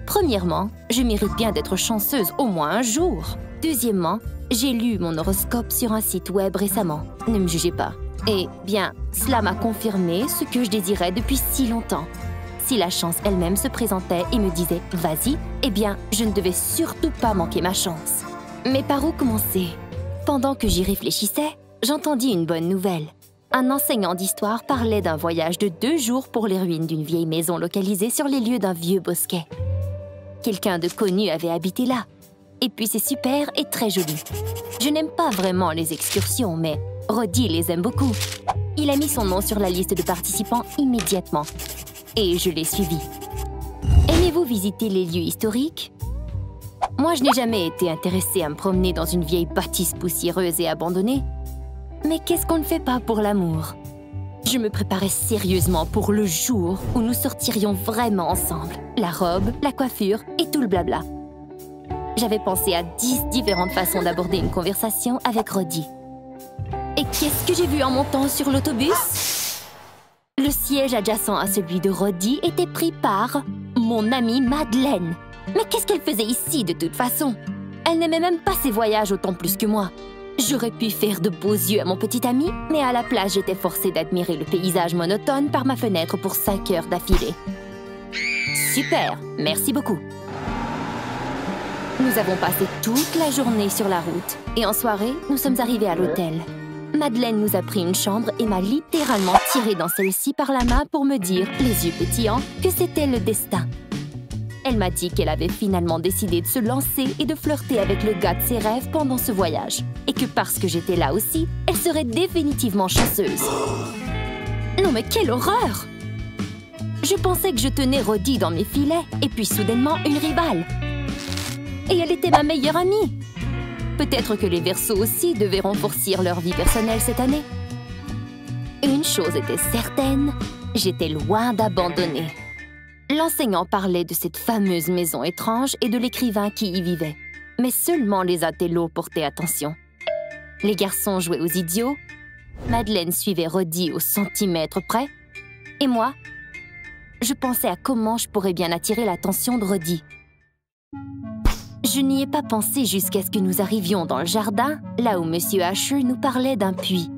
Premièrement, je mérite bien d'être chanceuse au moins un jour. Deuxièmement, j'ai lu mon horoscope sur un site web récemment. Ne me jugez pas. Et bien, cela m'a confirmé ce que je désirais depuis si longtemps. Si la chance elle-même se présentait et me disait « vas-y », eh bien, je ne devais surtout pas manquer ma chance. Mais par où commencer? Pendant que j'y réfléchissais, j'entendis une bonne nouvelle. Un enseignant d'histoire parlait d'un voyage de 2 jours pour les ruines d'une vieille maison localisée sur les lieux d'un vieux bosquet. Quelqu'un de connu avait habité là. Et puis c'est super et très joli. Je n'aime pas vraiment les excursions, mais Roddy les aime beaucoup. Il a mis son nom sur la liste de participants immédiatement. Et je l'ai suivi. Aimez-vous visiter les lieux historiques? Moi, je n'ai jamais été intéressée à me promener dans une vieille bâtisse poussiéreuse et abandonnée. Mais qu'est-ce qu'on ne fait pas pour l'amour? Je me préparais sérieusement pour le jour où nous sortirions vraiment ensemble. La robe, la coiffure et tout le blabla. J'avais pensé à 10 différentes façons d'aborder une conversation avec Roddy. Et qu'est-ce que j'ai vu en montant sur l'autobus? Le siège adjacent à celui de Roddy était pris par mon amie Madeleine. Mais qu'est-ce qu'elle faisait ici de toute façon? Elle n'aimait même pas ses voyages autant plus que moi. J'aurais pu faire de beaux yeux à mon petit ami, mais à la place, j'étais forcée d'admirer le paysage monotone par ma fenêtre pour 5 heures d'affilée. Super, merci beaucoup. Nous avons passé toute la journée sur la route et en soirée, nous sommes arrivés à l'hôtel. Madeleine nous a pris une chambre et m'a littéralement tirée dans celle-ci par la main pour me dire, les yeux pétillants, que c'était le destin. Elle m'a dit qu'elle avait finalement décidé de se lancer et de flirter avec le gars de ses rêves pendant ce voyage. Et que parce que j'étais là aussi, elle serait définitivement chanceuse. Non mais quelle horreur! Je pensais que je tenais Roddy dans mes filets et puis soudainement une rivale. Et elle était ma meilleure amie. Peut-être que les Verseaux aussi devaient renforcer leur vie personnelle cette année. Une chose était certaine, j'étais loin d'abandonner. L'enseignant parlait de cette fameuse maison étrange et de l'écrivain qui y vivait. Mais seulement les intellos portaient attention. Les garçons jouaient aux idiots, Madeleine suivait Roddy au centimètre près, et moi, je pensais à comment je pourrais bien attirer l'attention de Roddy. Je n'y ai pas pensé jusqu'à ce que nous arrivions dans le jardin, là où M. Asher nous parlait d'un puits.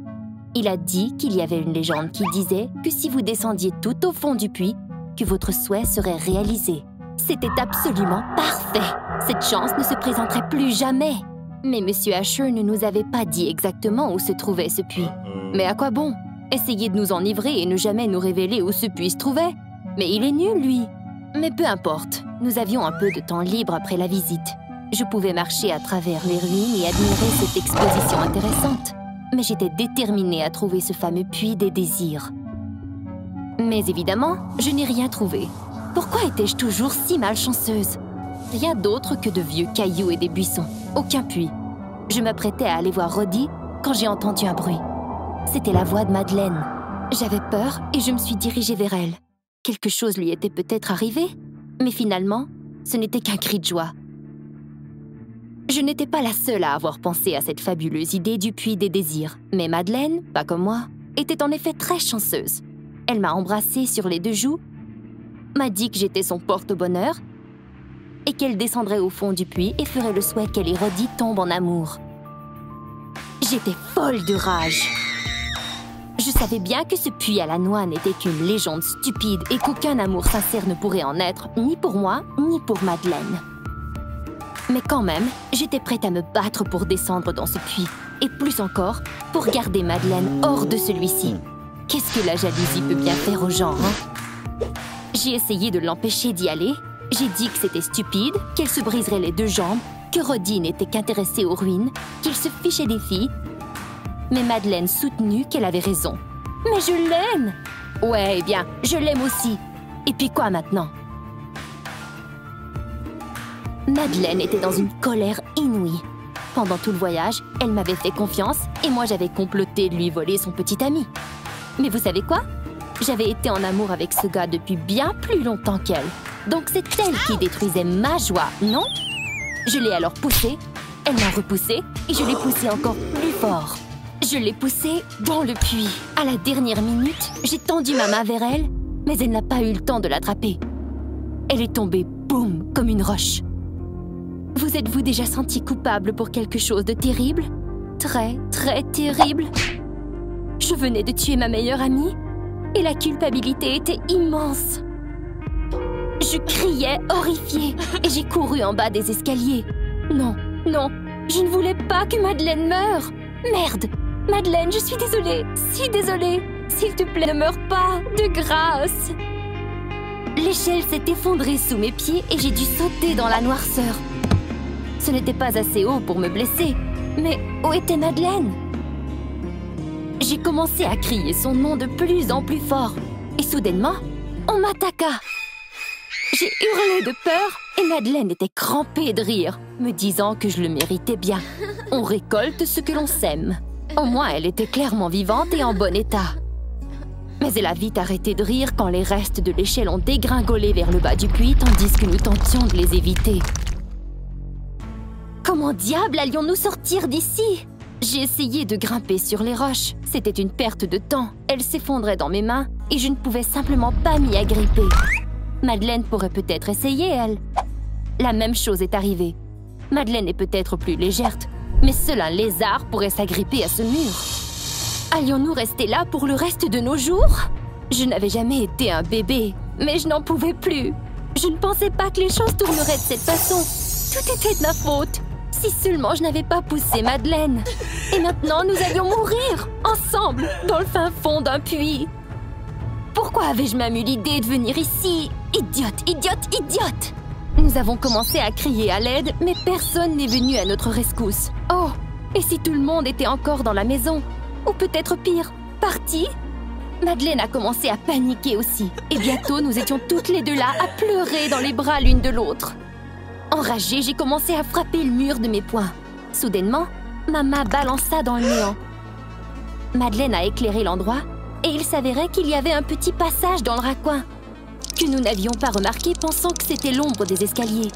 Il a dit qu'il y avait une légende qui disait que si vous descendiez tout au fond du puits, que votre souhait serait réalisé. C'était absolument parfait. Parfait! Cette chance ne se présenterait plus jamais. Mais Monsieur Asher ne nous avait pas dit exactement où se trouvait ce puits. Mais à quoi bon? Essayer de nous enivrer et ne jamais nous révéler où ce puits se trouvait? Mais il est nul, lui! Mais peu importe, nous avions un peu de temps libre après la visite. Je pouvais marcher à travers les ruines et admirer cette exposition intéressante. Mais j'étais déterminée à trouver ce fameux puits des désirs. Mais évidemment, je n'ai rien trouvé. Pourquoi étais-je toujours si malchanceuse? Rien d'autre que de vieux cailloux et des buissons. Aucun puits. Je m'apprêtais à aller voir Roddy quand j'ai entendu un bruit. C'était la voix de Madeleine. J'avais peur et je me suis dirigée vers elle. Quelque chose lui était peut-être arrivé, mais finalement, ce n'était qu'un cri de joie. Je n'étais pas la seule à avoir pensé à cette fabuleuse idée du puits des désirs, mais Madeleine, pas comme moi, était en effet très chanceuse. Elle m'a embrassée sur les 2 joues, m'a dit que j'étais son porte-bonheur et qu'elle descendrait au fond du puits et ferait le souhait qu'elle et Roddy tombent en amour. J'étais folle de rage. Je savais bien que ce puits à la noix n'était qu'une légende stupide et qu'aucun amour sincère ne pourrait en être, ni pour moi, ni pour Madeleine. Mais quand même, j'étais prête à me battre pour descendre dans ce puits, et plus encore, pour garder Madeleine hors de celui-ci. Qu'est-ce que la jalousie peut bien faire aux gens, hein? J'ai essayé de l'empêcher d'y aller, j'ai dit que c'était stupide, qu'elle se briserait les 2 jambes, que Roddy n'était qu'intéressé aux ruines, qu'il se fichait des filles. Mais Madeleine soutenue qu'elle avait raison. « Mais je l'aime !»« Ouais, eh bien, je l'aime aussi. Et puis quoi maintenant ?» Madeleine était dans une colère inouïe. Pendant tout le voyage, elle m'avait fait confiance et moi j'avais comploté de lui voler son petit ami. Mais vous savez quoi? J'avais été en amour avec ce gars depuis bien plus longtemps qu'elle. Donc c'est elle qui détruisait ma joie, non? Je l'ai alors poussée, elle m'a repoussée et je l'ai poussée encore plus fort. Je l'ai poussée dans le puits. À la dernière minute, j'ai tendu ma main vers elle, mais elle n'a pas eu le temps de l'attraper. Elle est tombée, boum, comme une roche. Vous êtes-vous déjà senti coupable pour quelque chose de terrible? Très, très terrible? Je venais de tuer ma meilleure amie et la culpabilité était immense. Je criais, horrifiée, et j'ai couru en bas des escaliers. Non, non, je ne voulais pas que Madeleine meure. Merde! Madeleine, je suis désolée, si désolée. S'il te plaît, ne meurs pas, de grâce. L'échelle s'est effondrée sous mes pieds et j'ai dû sauter dans la noirceur. Ce n'était pas assez haut pour me blesser, mais où était Madeleine? J'ai commencé à crier son nom de plus en plus fort et soudainement, on m'attaqua. J'ai hurlé de peur et Madeleine était crampée de rire, me disant que je le méritais bien. On récolte ce que l'on sème. Au moins, elle était clairement vivante et en bon état. Mais elle a vite arrêté de rire quand les restes de l'échelle ont dégringolé vers le bas du puits tandis que nous tentions de les éviter. Comment diable allions-nous sortir d'ici? J'ai essayé de grimper sur les roches. C'était une perte de temps. Elles s'effondraient dans mes mains et je ne pouvais simplement pas m'y agripper. Madeleine pourrait peut-être essayer, elle. La même chose est arrivée. Madeleine est peut-être plus légère, mais seul un lézard pourrait s'agripper à ce mur. Allions-nous rester là pour le reste de nos jours? Je n'avais jamais été un bébé, mais je n'en pouvais plus. Je ne pensais pas que les choses tourneraient de cette façon. Tout était de ma faute. Si seulement je n'avais pas poussé Madeleine. Et maintenant, nous allions mourir, ensemble, dans le fin fond d'un puits. Pourquoi avais-je même eu l'idée de venir ici? Idiote, idiote, idiote! Nous avons commencé à crier à l'aide, mais personne n'est venu à notre rescousse. Oh, et si tout le monde était encore dans la maison? Ou peut-être pire, parti? Madeleine a commencé à paniquer aussi. Et bientôt, nous étions toutes les 2 là, à pleurer dans les bras l'une de l'autre. Enragée, j'ai commencé à frapper le mur de mes poings. Soudainement, ma main balança dans le néant. Madeleine a éclairé l'endroit et il s'avérait qu'il y avait un petit passage dans le raccoin que nous n'avions pas remarqué pensant que c'était l'ombre des escaliers.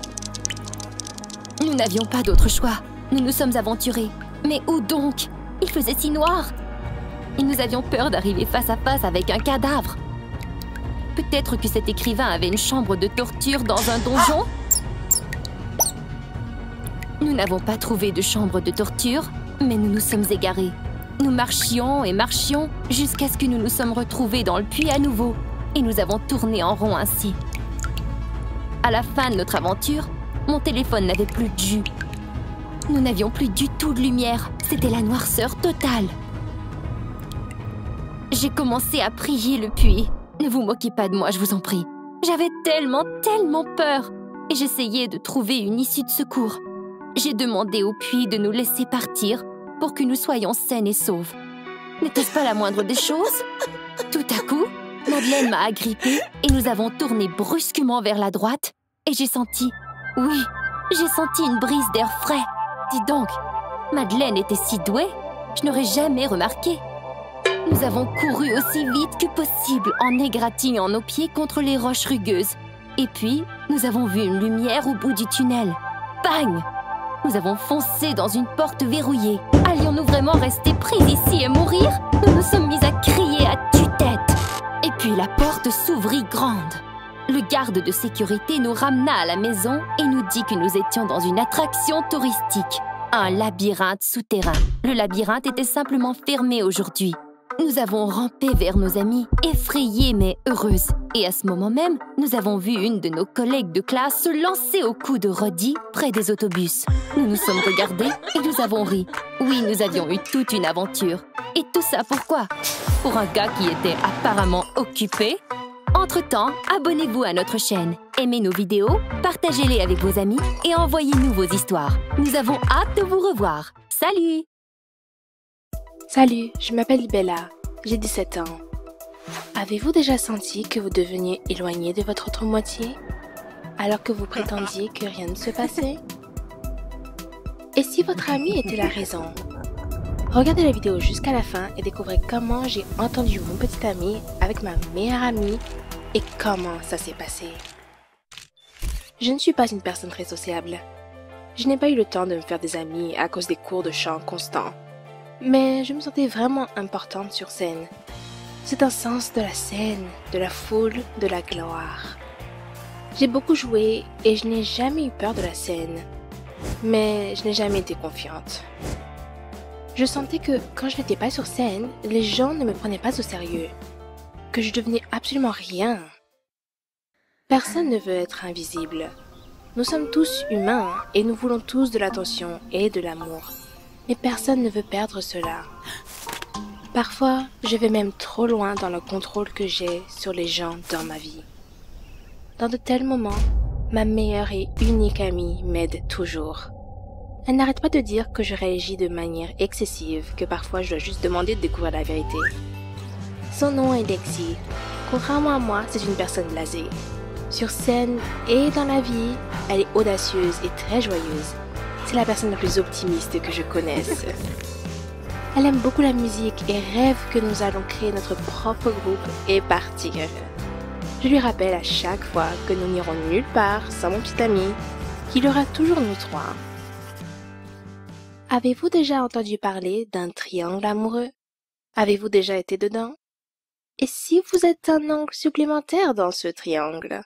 Nous n'avions pas d'autre choix. Nous nous sommes aventurés. Mais où donc? Il faisait si noir. Et nous avions peur d'arriver face à face avec un cadavre. Peut-être que cet écrivain avait une chambre de torture dans un donjon? Nous n'avons pas trouvé de chambre de torture, mais nous nous sommes égarés. Nous marchions et marchions jusqu'à ce que nous nous sommes retrouvés dans le puits à nouveau et nous avons tourné en rond ainsi. À la fin de notre aventure, Mon téléphone n'avait plus de jus. Nous n'avions plus du tout de lumière. C'était la noirceur totale. J'ai commencé à prier le puits. Ne vous moquez pas de moi, je vous en prie. J'avais tellement peur. Et j'essayais de trouver une issue de secours. J'ai demandé au puits de nous laisser partir pour que nous soyons saines et sauves. N'était-ce pas la moindre des choses? Tout à coup, Madeleine m'a agrippée et nous avons tourné brusquement vers la droite et j'ai senti une brise d'air frais. Dis donc, Madeleine était si douée, je n'aurais jamais remarqué. Nous avons couru aussi vite que possible en égratignant nos pieds contre les roches rugueuses. Et puis, nous avons vu une lumière au bout du tunnel. Bang! Nous avons foncé dans une porte verrouillée. Allions-nous vraiment rester pris ici et mourir? Nous nous sommes mis à crier à tue-tête. Et puis la porte s'ouvrit grande. Le garde de sécurité nous ramena à la maison et nous dit que nous étions dans une attraction touristique, un labyrinthe souterrain. Le labyrinthe était simplement fermé aujourd'hui. Nous avons rampé vers nos amis, effrayés mais heureuses. Et à ce moment même, nous avons vu une de nos collègues de classe se lancer au cou de Roddy près des autobus. Nous nous sommes regardés et nous avons ri. Oui, nous avions eu toute une aventure. Et tout ça pourquoi? Pour un gars qui était apparemment occupé. Entre-temps, abonnez-vous à notre chaîne, aimez nos vidéos, partagez-les avec vos amis et envoyez-nous vos histoires. Nous avons hâte de vous revoir. Salut! Salut, je m'appelle Bella, j'ai 17 ans. Avez-vous déjà senti que vous deveniez éloigné de votre autre moitié, alors que vous prétendiez que rien ne se passait? Et si votre ami était la raison? Regardez la vidéo jusqu'à la fin et découvrez comment j'ai entendu mon petit ami avec ma meilleure amie et comment ça s'est passé. Je ne suis pas une personne très sociable. Je n'ai pas eu le temps de me faire des amis à cause des cours de chant constants. Mais je me sentais vraiment importante sur scène. C'est un sens de la scène, de la foule, de la gloire. J'ai beaucoup joué et je n'ai jamais eu peur de la scène. Mais je n'ai jamais été confiante. Je sentais que quand je n'étais pas sur scène, les gens ne me prenaient pas au sérieux. Que je devenais absolument rien. Personne ne veut être invisible. Nous sommes tous humains et nous voulons tous de l'attention et de l'amour. Mais personne ne veut perdre cela. Parfois, je vais même trop loin dans le contrôle que j'ai sur les gens dans ma vie. Dans de tels moments, ma meilleure et unique amie m'aide toujours. Elle n'arrête pas de dire que je réagis de manière excessive, que parfois je dois juste demander de découvrir la vérité. Son nom est Lexi. Contrairement à moi, c'est une personne blasée. Sur scène et dans la vie, elle est audacieuse et très joyeuse. C'est la personne la plus optimiste que je connaisse. Elle aime beaucoup la musique et rêve que nous allons créer notre propre groupe et partir. Je lui rappelle à chaque fois que nous n'irons nulle part sans mon petit ami, qu'il y aura toujours nous trois. Avez-vous déjà entendu parler d'un triangle amoureux? Avez-vous déjà été dedans? Et si vous êtes un angle supplémentaire dans ce triangle?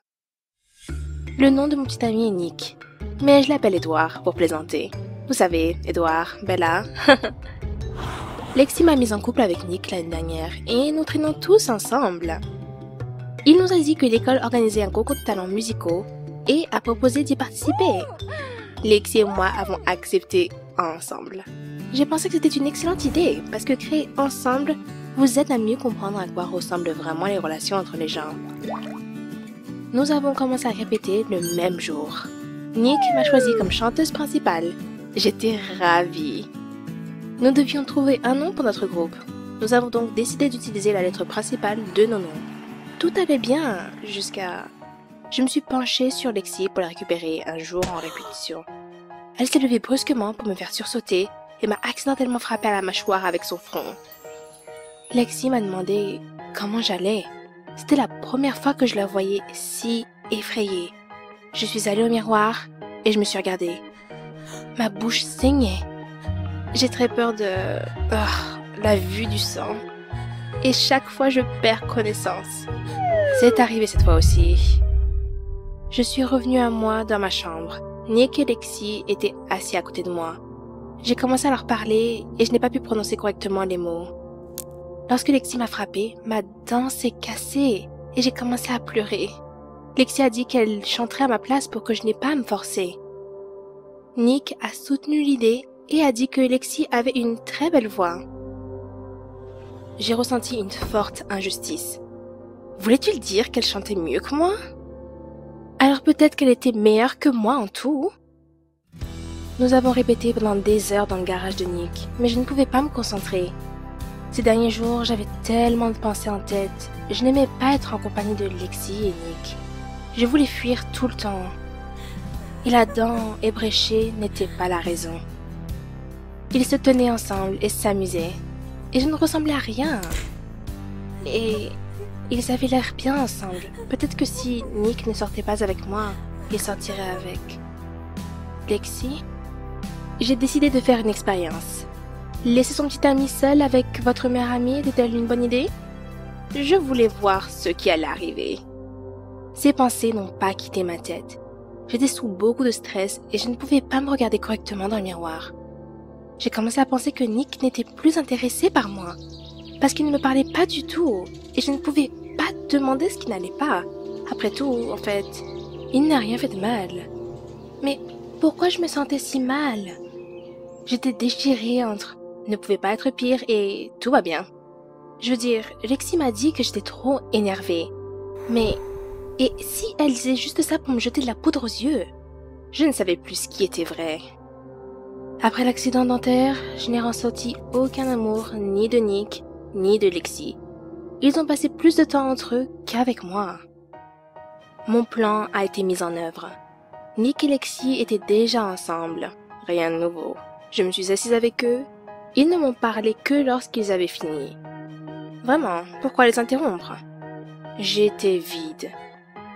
Le nom de mon petit ami est Nick, mais je l'appelle Edouard pour plaisanter. Vous savez, Edouard, Bella. Lexi m'a mise en couple avec Nick l'année dernière et nous traînons tous ensemble. Il nous a dit que l'école organisait un concours de talents musicaux et a proposé d'y participer. Lexi et moi avons accepté ensemble. J'ai pensé que c'était une excellente idée parce que créer ensemble vous aide à mieux comprendre à quoi ressemblent vraiment les relations entre les gens. Nous avons commencé à répéter le même jour. Nick m'a choisie comme chanteuse principale. J'étais ravie. Nous devions trouver un nom pour notre groupe. Nous avons donc décidé d'utiliser la lettre principale de nos noms. Tout allait bien jusqu'à... Je me suis penchée sur Lexi pour la récupérer un jour en répétition. Elle s'est levée brusquement pour me faire sursauter et m'a accidentellement frappé à la mâchoire avec son front. Lexi m'a demandé comment j'allais. C'était la première fois que je la voyais si effrayée. Je suis allée au miroir et je me suis regardée. Ma bouche saignait. J'ai très peur de... la vue du sang. Et chaque fois, je perds connaissance. C'est arrivé cette fois aussi. Je suis revenue à moi dans ma chambre. Nick et Lexi étaient assis à côté de moi. J'ai commencé à leur parler et je n'ai pas pu prononcer correctement les mots. Lorsque Lexi m'a frappée, ma dent s'est cassée et j'ai commencé à pleurer. Lexi a dit qu'elle chanterait à ma place pour que je n'ai pas à me forcer. Nick a soutenu l'idée et a dit que Lexi avait une très belle voix. J'ai ressenti une forte injustice. Voulait-il dire qu'elle chantait mieux que moi? Alors peut-être qu'elle était meilleure que moi en tout? Nous avons répété pendant des heures dans le garage de Nick, mais je ne pouvais pas me concentrer. Ces derniers jours, j'avais tellement de pensées en tête. Je n'aimais pas être en compagnie de Lexi et Nick. Je voulais fuir tout le temps. Et la dent ébréchée n'était pas la raison. Ils se tenaient ensemble et s'amusaient. Et je ne ressemblais à rien. Et ils avaient l'air bien ensemble. Peut-être que si Nick ne sortait pas avec moi, il sortirait avec Lexi. J'ai décidé de faire une expérience. Laisser son petit ami seul avec votre meilleure amie était-elle une bonne idée? Je voulais voir ce qui allait arriver. Ces pensées n'ont pas quitté ma tête. J'étais sous beaucoup de stress et je ne pouvais pas me regarder correctement dans le miroir. J'ai commencé à penser que Nick n'était plus intéressé par moi, parce qu'il ne me parlait pas du tout, et je ne pouvais pas demander ce qui n'allait pas. Après tout, en fait, il n'a rien fait de mal. Mais pourquoi je me sentais si mal? J'étais déchirée entre ne pouvait pas être pire et tout va bien. Je veux dire, Lexi m'a dit que j'étais trop énervée. Mais, et si elle disait juste ça pour me jeter de la poudre aux yeux? Je ne savais plus ce qui était vrai. Après l'accident dentaire, je n'ai ressenti aucun amour ni de Nick, ni de Lexi. Ils ont passé plus de temps entre eux qu'avec moi. Mon plan a été mis en œuvre. Nick et Lexi étaient déjà ensemble. Rien de nouveau. Je me suis assise avec eux. Ils ne m'ont parlé que lorsqu'ils avaient fini. Vraiment, pourquoi les interrompre? J'étais vide.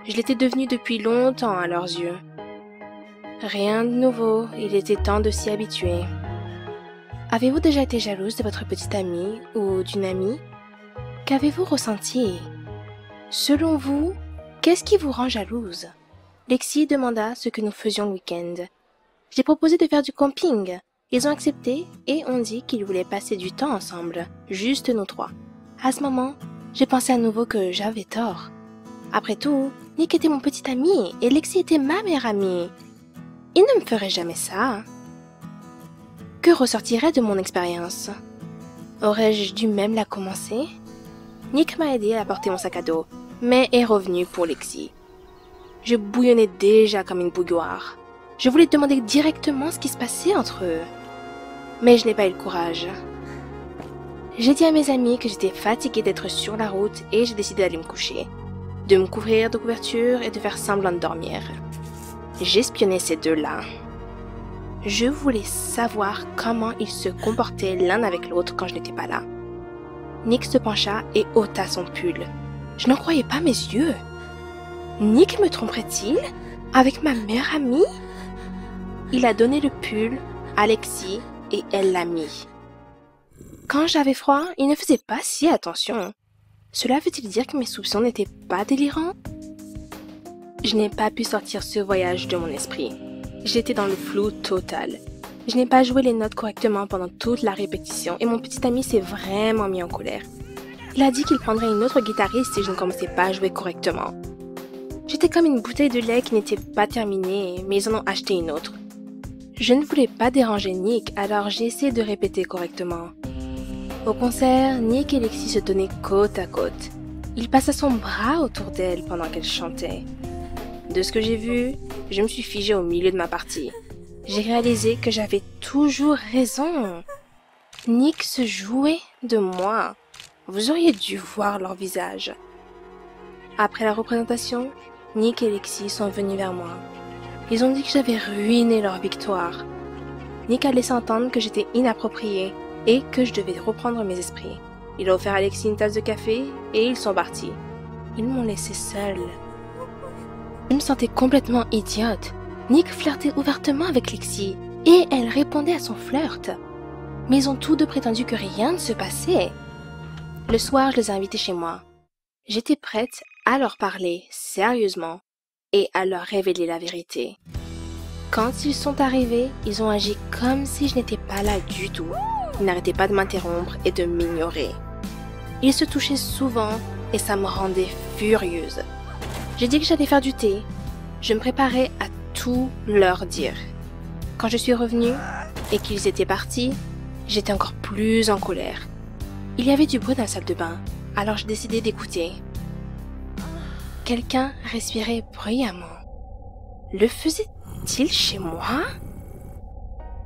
Je l'étais devenue depuis longtemps à leurs yeux. Rien de nouveau, il était temps de s'y habituer. Avez-vous déjà été jalouse de votre petite amie ou d'une amie? Qu'avez-vous ressenti? Selon vous, qu'est-ce qui vous rend jalouse? Lexi demanda ce que nous faisions le week-end. J'ai proposé de faire du camping. Ils ont accepté et ont dit qu'ils voulaient passer du temps ensemble, juste nous trois. À ce moment, j'ai pensé à nouveau que j'avais tort. Après tout, Nick était mon petit ami et Lexi était ma meilleure amie. Il ne me ferait jamais ça. Que ressortirait de mon expérience? Aurais-je dû même la commencer? Nick m'a aidé à porter mon sac à dos, mais est revenu pour Lexi. Je bouillonnais déjà comme une bouilloire. Je voulais demander directement ce qui se passait entre eux. Mais je n'ai pas eu le courage. J'ai dit à mes amis que j'étais fatiguée d'être sur la route et j'ai décidé d'aller me coucher, de me couvrir de couverture et de faire semblant de dormir. J'espionnais ces deux-là. Je voulais savoir comment ils se comportaient l'un avec l'autre quand je n'étais pas là. Nick se pencha et ôta son pull. Je n'en croyais pas mes yeux. Nick me tromperait-il avec ma meilleure amie? Il a donné le pull à Lexi et elle l'a mis. Quand j'avais froid, il ne faisait pas si attention. Cela veut-il dire que mes soupçons n'étaient pas délirants? Je n'ai pas pu sortir ce voyage de mon esprit. J'étais dans le flou total. Je n'ai pas joué les notes correctement pendant toute la répétition et mon petit ami s'est vraiment mis en colère. Il a dit qu'il prendrait une autre guitariste si je ne commençais pas à jouer correctement. J'étais comme une bouteille de lait qui n'était pas terminée, mais ils en ont acheté une autre. Je ne voulais pas déranger Nick, alors j'ai essayé de répéter correctement. Au concert, Nick et Lexi se tenaient côte à côte. Il passa son bras autour d'elle pendant qu'elle chantait. De ce que j'ai vu, je me suis figée au milieu de ma partie. J'ai réalisé que j'avais toujours raison. Nick se jouait de moi. Vous auriez dû voir leur visage. Après la représentation, Nick et Lexi sont venus vers moi. Ils ont dit que j'avais ruiné leur victoire. Nick a laissé entendre que j'étais inappropriée et que je devais reprendre mes esprits. Il a offert à Lexi une tasse de café et ils sont partis. Ils m'ont laissée seule. Je me sentais complètement idiote. Nick flirtait ouvertement avec Lexi et elle répondait à son flirt. Mais ils ont tous deux prétendu que rien ne se passait. Le soir, je les ai invités chez moi. J'étais prête à leur parler sérieusement et à leur révéler la vérité. Quand ils sont arrivés, ils ont agi comme si je n'étais pas là du tout. Ils n'arrêtaient pas de m'interrompre et de m'ignorer. Ils se touchaient souvent et ça me rendait furieuse. J'ai dit que j'allais faire du thé. Je me préparais à tout leur dire. Quand je suis revenue et qu'ils étaient partis, j'étais encore plus en colère. Il y avait du bruit dans la salle de bain, alors j'ai décidé d'écouter. Quelqu'un respirait bruyamment. Le faisait-il chez moi?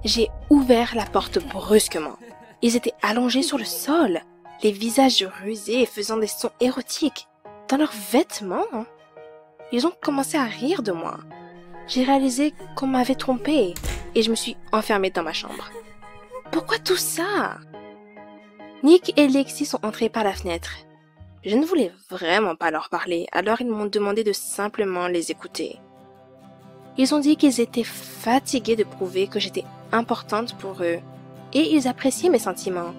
J'ai ouvert la porte brusquement. Ils étaient allongés sur le sol, les visages rusés et faisant des sons érotiques, dans leurs vêtements. Ils ont commencé à rire de moi. J'ai réalisé qu'on m'avait trompée et je me suis enfermée dans ma chambre. Pourquoi tout ça? Nick et Lexi sont entrés par la fenêtre. Je ne voulais vraiment pas leur parler, alors ils m'ont demandé de simplement les écouter. Ils ont dit qu'ils étaient fatigués de prouver que j'étais importante pour eux, et ils appréciaient mes sentiments.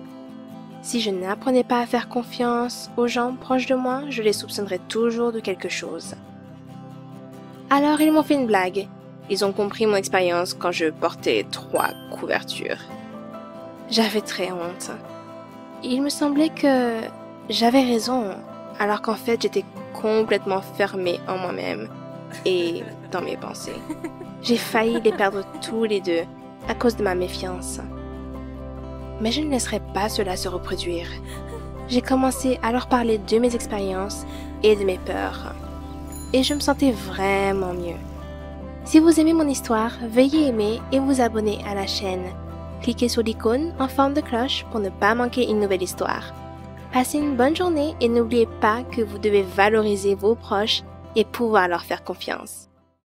Si je n'apprenais pas à faire confiance aux gens proches de moi, je les soupçonnerais toujours de quelque chose. Alors ils m'ont fait une blague. Ils ont compris mon expérience quand je portais 3 couvertures. J'avais très honte. Il me semblait que j'avais raison, alors qu'en fait j'étais complètement fermée en moi-même et dans mes pensées. J'ai failli les perdre tous les deux à cause de ma méfiance. Mais je ne laisserai pas cela se reproduire. J'ai commencé à leur parler de mes expériences et de mes peurs. Et je me sentais vraiment mieux. Si vous aimez mon histoire, veuillez aimer et vous abonner à la chaîne. Cliquez sur l'icône en forme de cloche pour ne pas manquer une nouvelle histoire. Passez une bonne journée et n'oubliez pas que vous devez valoriser vos proches et pouvoir leur faire confiance.